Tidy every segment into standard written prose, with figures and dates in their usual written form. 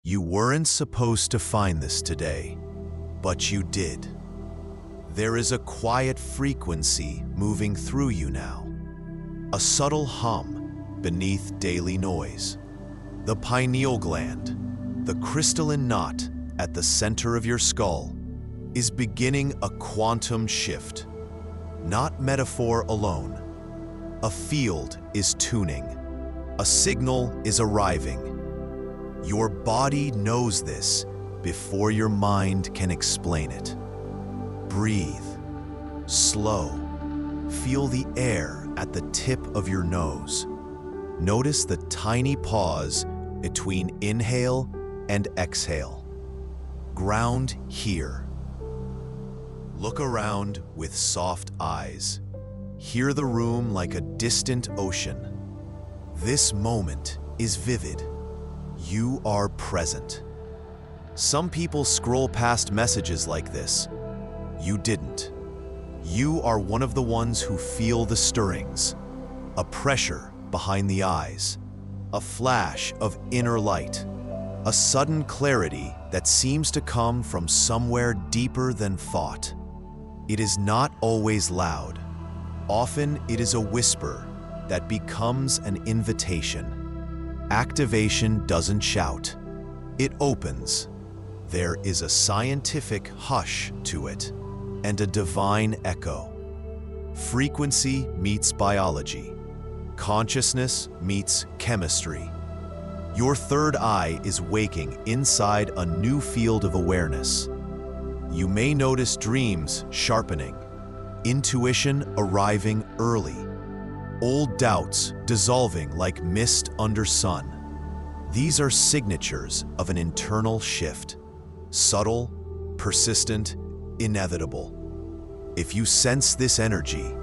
You weren't supposed to find this today, but you did. There is a quiet frequency moving through you now, a subtle hum beneath daily noise. The pineal gland, the crystalline knot at the center of your skull, is beginning a quantum shift. Not metaphor alone. A field is tuning. A signal is arriving. Your body knows this before your mind can explain it. Breathe. Slow. Feel the air at the tip of your nose. Notice the tiny pause between inhale and exhale. Ground here. Look around with soft eyes. Hear the room like a distant ocean. This moment is vivid. You are present. Some people scroll past messages like this. You didn't. You are one of the ones who feel the stirrings, a pressure behind the eyes, a flash of inner light, a sudden clarity that seems to come from somewhere deeper than thought. It is not always loud. Often it is a whisper that becomes an invitation. Activation doesn't shout. It opens. There is a scientific hush to it and a divine echo. Frequency meets biology. Consciousness meets chemistry. Your third eye is waking inside a new field of awareness. You may notice dreams sharpening, intuition arriving early, old doubts dissolving like mist under sun. These are signatures of an internal shift, subtle, persistent, inevitable. If you sense this energy,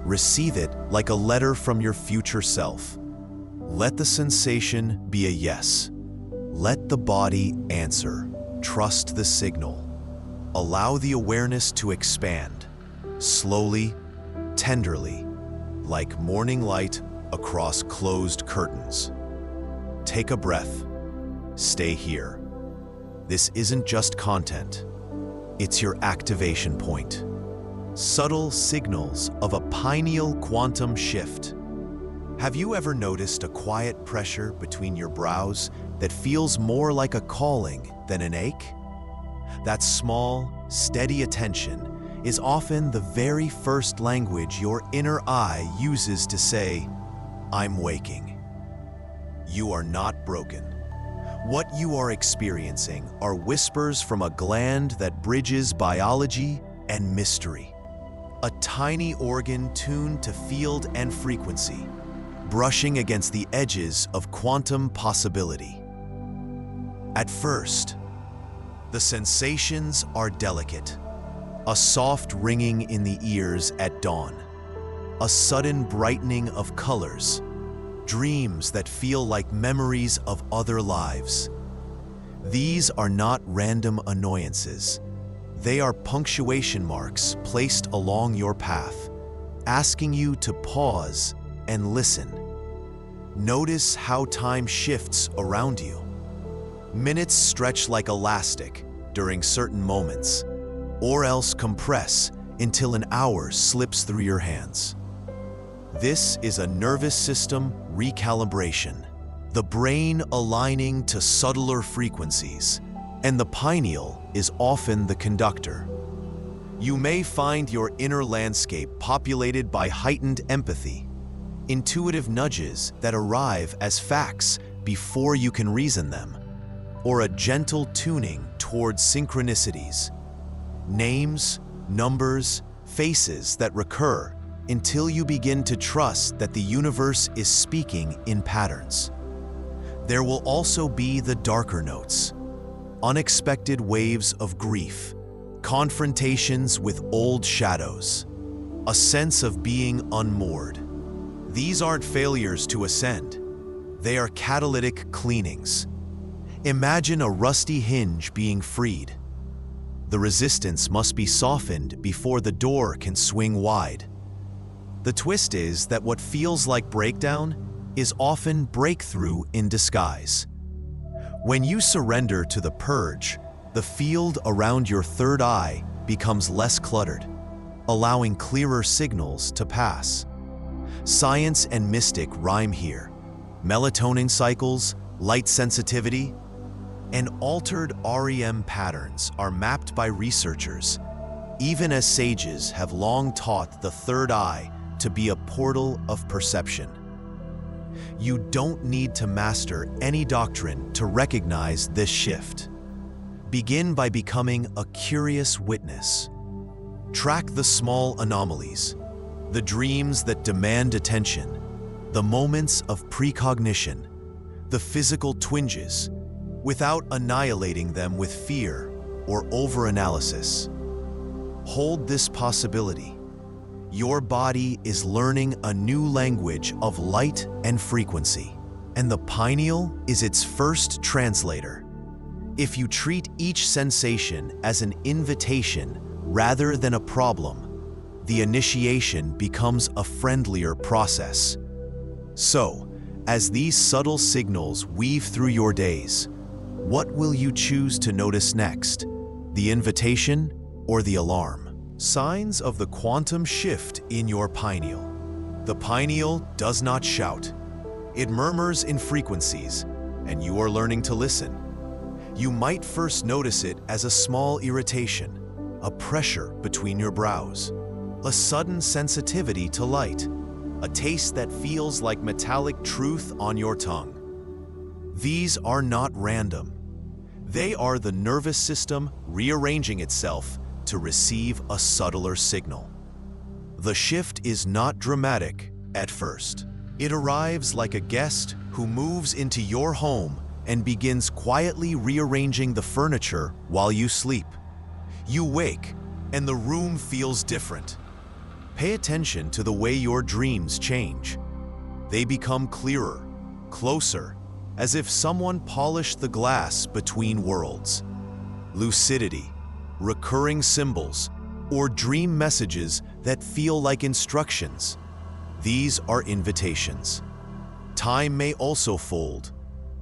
receive it like a letter from your future self. Let the sensation be a yes. Let the body answer. Trust the signal. Allow the awareness to expand, slowly, tenderly, like morning light across closed curtains. Take a breath. Stay here. This isn't just content. It's your activation point. Subtle signals of a pineal quantum shift. Have you ever noticed a quiet pressure between your brows that feels more like a calling than an ache? That small, steady attention is often the very first language your inner eye uses to say, "I'm waking." You are not broken. What you are experiencing are whispers from a gland that bridges biology and mystery. A tiny organ tuned to field and frequency, brushing against the edges of quantum possibility. At first, the sensations are delicate. A soft ringing in the ears at dawn, a sudden brightening of colors, dreams that feel like memories of other lives. These are not random annoyances. They are punctuation marks placed along your path, asking you to pause and listen. Notice how time shifts around you. Minutes stretch like elastic during certain moments, or else compress until an hour slips through your hands. This is a nervous system recalibration, the brain aligning to subtler frequencies, and the pineal is often the conductor. You may find your inner landscape populated by heightened empathy, intuitive nudges that arrive as facts before you can reason them, or a gentle tuning towards synchronicities, names, numbers, faces that recur until you begin to trust that the universe is speaking in patterns. There will also be the darker notes, unexpected waves of grief, confrontations with old shadows, a sense of being unmoored. These aren't failures to ascend. They are catalytic cleanings. Imagine a rusty hinge being freed. The resistance must be softened before the door can swing wide. The twist is that what feels like breakdown is often breakthrough in disguise. When you surrender to the purge, the field around your third eye becomes less cluttered, allowing clearer signals to pass. Science and mystic rhyme here. Melatonin cycles, light sensitivity, and altered REM patterns are mapped by researchers, even as sages have long taught the third eye to be a portal of perception. You don't need to master any doctrine to recognize this shift. Begin by becoming a curious witness. Track the small anomalies, the dreams that demand attention, the moments of precognition, the physical twinges, without annihilating them with fear or overanalysis. Hold this possibility. Your body is learning a new language of light and frequency, and the pineal is its first translator. If you treat each sensation as an invitation rather than a problem, the initiation becomes a friendlier process. So, as these subtle signals weave through your days, what will you choose to notice next? The invitation or the alarm? Signs of the quantum shift in your pineal. The pineal does not shout. It murmurs in frequencies, and you are learning to listen. You might first notice it as a small irritation, a pressure between your brows, a sudden sensitivity to light, a taste that feels like metallic truth on your tongue. These are not random. They are the nervous system rearranging itself to receive a subtler signal. The shift is not dramatic at first. It arrives like a guest who moves into your home and begins quietly rearranging the furniture while you sleep. You wake, and the room feels different. Pay attention to the way your dreams change. They become clearer, closer, as if someone polished the glass between worlds. Lucidity, recurring symbols, or dream messages that feel like instructions. These are invitations. Time may also fold.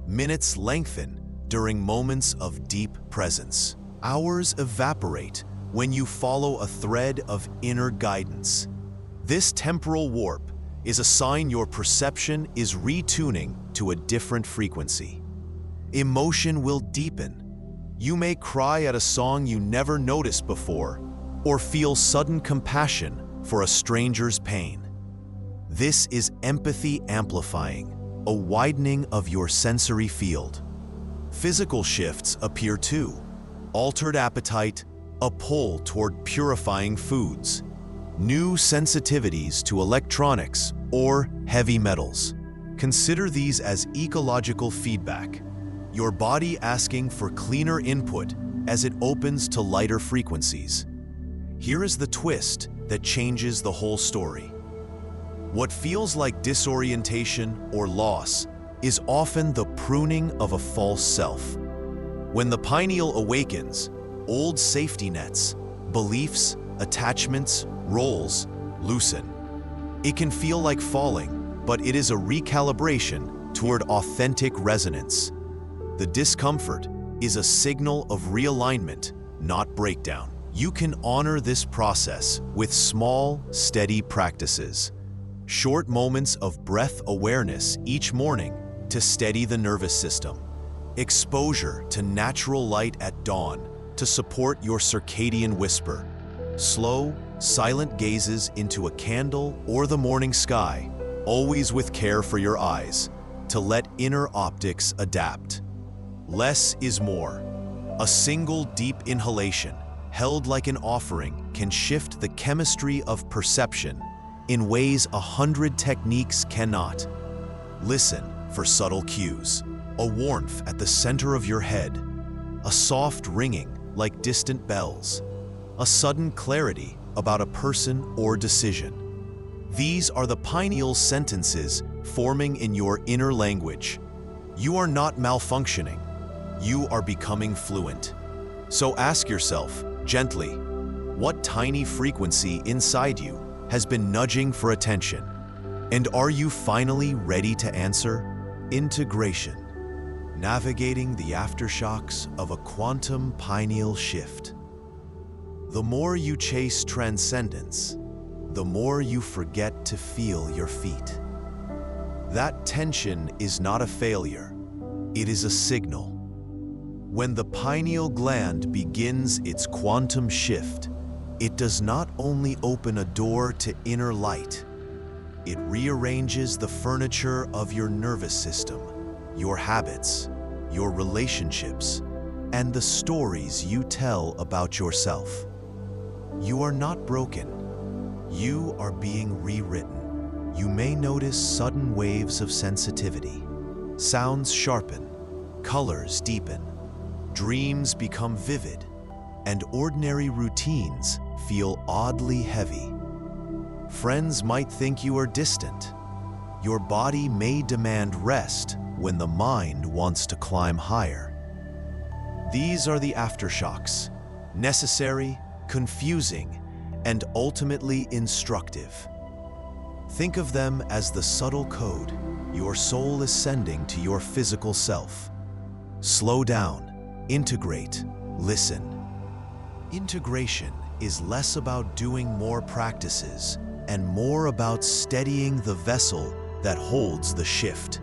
Minutes lengthen during moments of deep presence. Hours evaporate when you follow a thread of inner guidance. This temporal warp is a sign your perception is retuning to a different frequency. Emotion will deepen. You may cry at a song you never noticed before, or feel sudden compassion for a stranger's pain. This is empathy amplifying, a widening of your sensory field. Physical shifts appear too. Altered appetite, a pull toward purifying foods, new sensitivities to electronics or heavy metals. Consider these as ecological feedback, your body asking for cleaner input as it opens to lighter frequencies. Here is the twist that changes the whole story. What feels like disorientation or loss is often the pruning of a false self. When the pineal awakens, old safety nets, beliefs, attachments, roles loosen. It can feel like falling, but it is a recalibration toward authentic resonance. The discomfort is a signal of realignment, not breakdown. You can honor this process with small, steady practices. Short moments of breath awareness each morning to steady the nervous system. Exposure to natural light at dawn to support your circadian whisper. Slow, silent gazes into a candle or the morning sky, always with care for your eyes, to let inner optics adapt. Less is more. A single deep inhalation, held like an offering, can shift the chemistry of perception in ways 100 techniques cannot. Listen for subtle cues. A warmth at the center of your head, a soft ringing like distant bells, a sudden clarity about a person or decision. These are the pineal sentences forming in your inner language. You are not malfunctioning. You are becoming fluent. So ask yourself, gently, what tiny frequency inside you has been nudging for attention? And are you finally ready to answer? Integration. navigating the aftershocks of a quantum pineal shift. The more you chase transcendence, the more you forget to feel your feet. That tension is not a failure, it is a signal. When the pineal gland begins its quantum shift, it does not only open a door to inner light, it rearranges the furniture of your nervous system, your habits, your relationships, and the stories you tell about yourself. You are not broken. You are being rewritten. You may notice sudden waves of sensitivity. Sounds sharpen, colors deepen, dreams become vivid, and ordinary routines feel oddly heavy. Friends might think you are distant. Your body may demand rest when the mind wants to climb higher. These are the aftershocks, necessary, confusing, and ultimately instructive. Think of them as the subtle code your soul is sending to your physical self. Slow down, integrate, listen. Integration is less about doing more practices and more about steadying the vessel that holds the shift.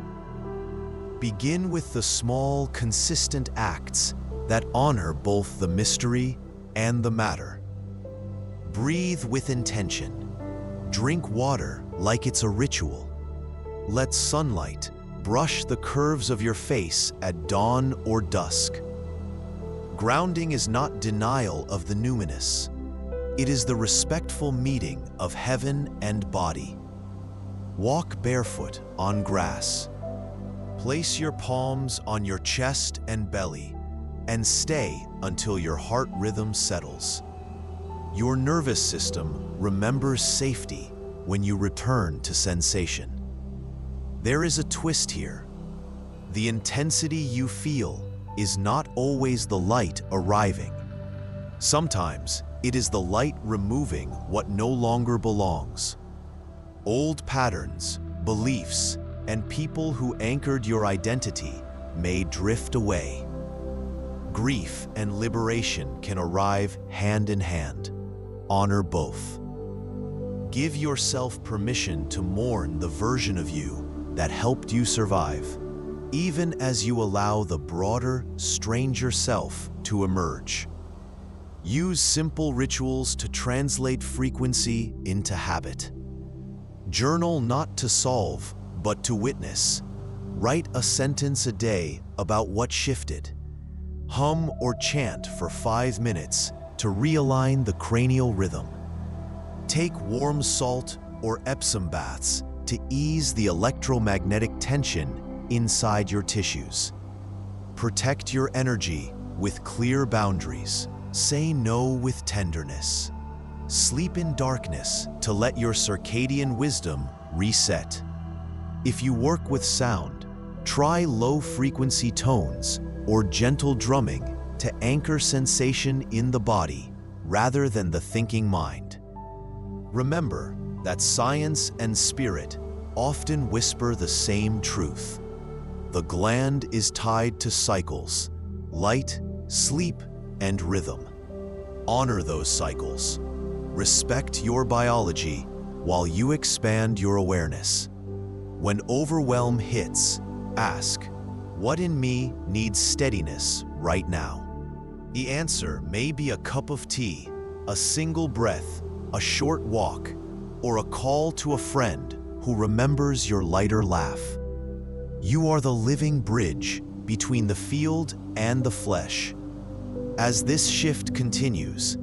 Begin with the small, consistent acts that honor both the mystery and the matter. Breathe with intention. Drink water like it's a ritual. Let sunlight brush the curves of your face at dawn or dusk. Grounding is not denial of the numinous. It is the respectful meeting of heaven and body. Walk barefoot on grass. Place your palms on your chest and belly, and stay until your heart rhythm settles. Your nervous system remembers safety when you return to sensation. There is a twist here. The intensity you feel is not always the light arriving. Sometimes it is the light removing what no longer belongs. Old patterns, beliefs, and people who anchored your identity may drift away. Grief and liberation can arrive hand in hand. Honor both. Give yourself permission to mourn the version of you that helped you survive, even as you allow the broader, stranger self to emerge. Use simple rituals to translate frequency into habit. Journal not to solve, but to witness. Write a sentence a day about what shifted. Hum or chant for 5 minutes to realign the cranial rhythm. Take warm salt or Epsom baths to ease the electromagnetic tension inside your tissues. Protect your energy with clear boundaries. Say no with tenderness. Sleep in darkness to let your circadian wisdom reset. If you work with sound, try low-frequency tones or gentle drumming to anchor sensation in the body rather than the thinking mind. Remember that science and spirit often whisper the same truth. The gland is tied to cycles, light, sleep, and rhythm. Honor those cycles. Respect your biology while you expand your awareness. When overwhelm hits, ask, what in me needs steadiness right now? The answer may be a cup of tea, a single breath, a short walk, or a call to a friend who remembers your lighter laugh. You are the living bridge between the field and the flesh. As this shift continues,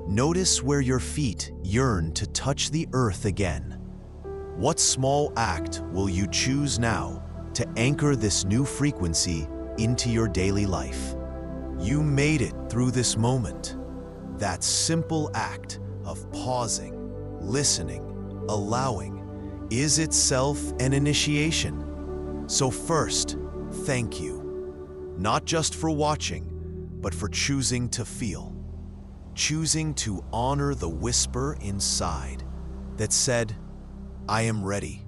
notice where your feet yearn to touch the earth again. What small act will you choose now to anchor this new frequency into your daily life? You made it through this moment. That simple act of pausing, listening, allowing is itself an initiation. So first, thank you. Not just for watching, but for choosing to feel. Choosing to honor the whisper inside that said, I am ready.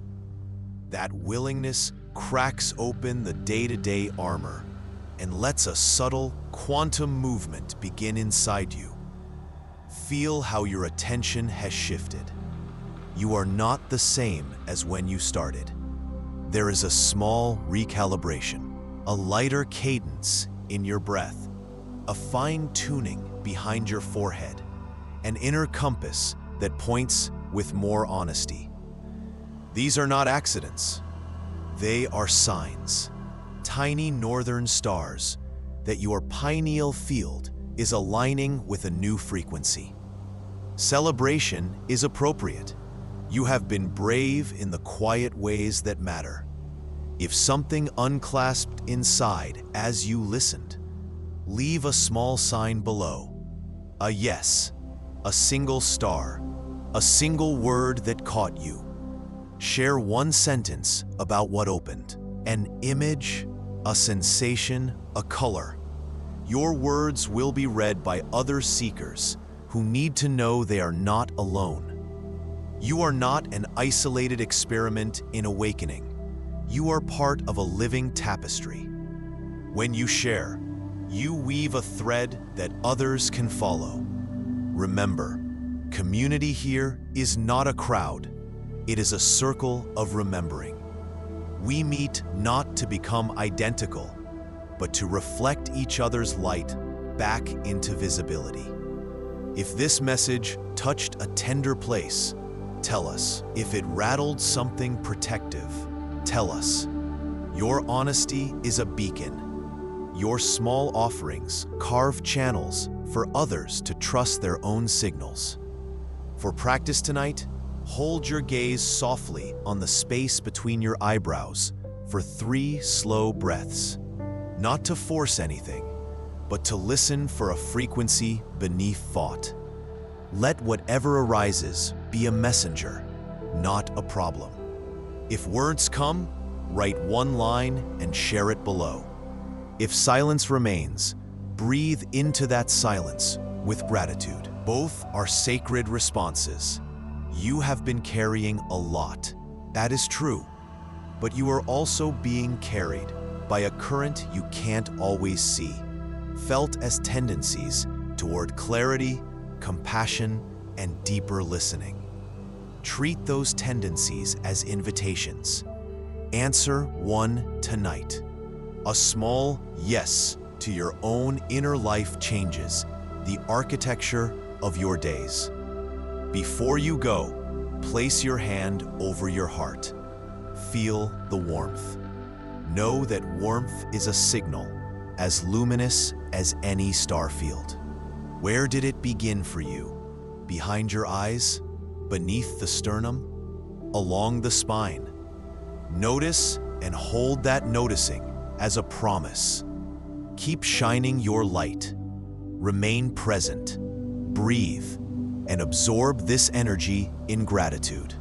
That willingness cracks open the day-to-day armor and lets a subtle quantum movement begin inside you. Feel how your attention has shifted. You are not the same as when you started. There is a small recalibration, a lighter cadence in your breath, a fine-tuning behind your forehead, an inner compass that points with more honesty. These are not accidents. They are signs, tiny northern stars, that your pineal field is aligning with a new frequency. Celebration is appropriate. You have been brave in the quiet ways that matter. If something unclasped inside as you listened, leave a small sign below. A yes, a single star, a single word that caught you. Share one sentence about what opened. An image, a sensation, a color. Your words will be read by other seekers who need to know they are not alone. You are not an isolated experiment in awakening. You are part of a living tapestry. When you share, you weave a thread that others can follow. Remember, community here is not a crowd. It is a circle of remembering. We meet not to become identical, but to reflect each other's light back into visibility. If this message touched a tender place, tell us. If it rattled something protective, tell us. Your honesty is a beacon. Your small offerings carve channels for others to trust their own signals. For practice tonight, hold your gaze softly on the space between your eyebrows for 3 slow breaths. Not to force anything, but to listen for a frequency beneath thought. Let whatever arises be a messenger, not a problem. If words come, write one line and share it below. If silence remains, breathe into that silence with gratitude. Both are sacred responses. You have been carrying a lot. That is true. But you are also being carried by a current you can't always see, felt as tendencies toward clarity, compassion, and deeper listening. Treat those tendencies as invitations. Answer one tonight. A small yes to your own inner life changes the architecture of your days. Before you go, place your hand over your heart. Feel the warmth. Know that warmth is a signal as luminous as any star field. Where did it begin for you? Behind your eyes? Beneath the sternum? Along the spine? Notice and hold that noticing as a promise. Keep shining your light. Remain present. Breathe and absorb this energy in gratitude.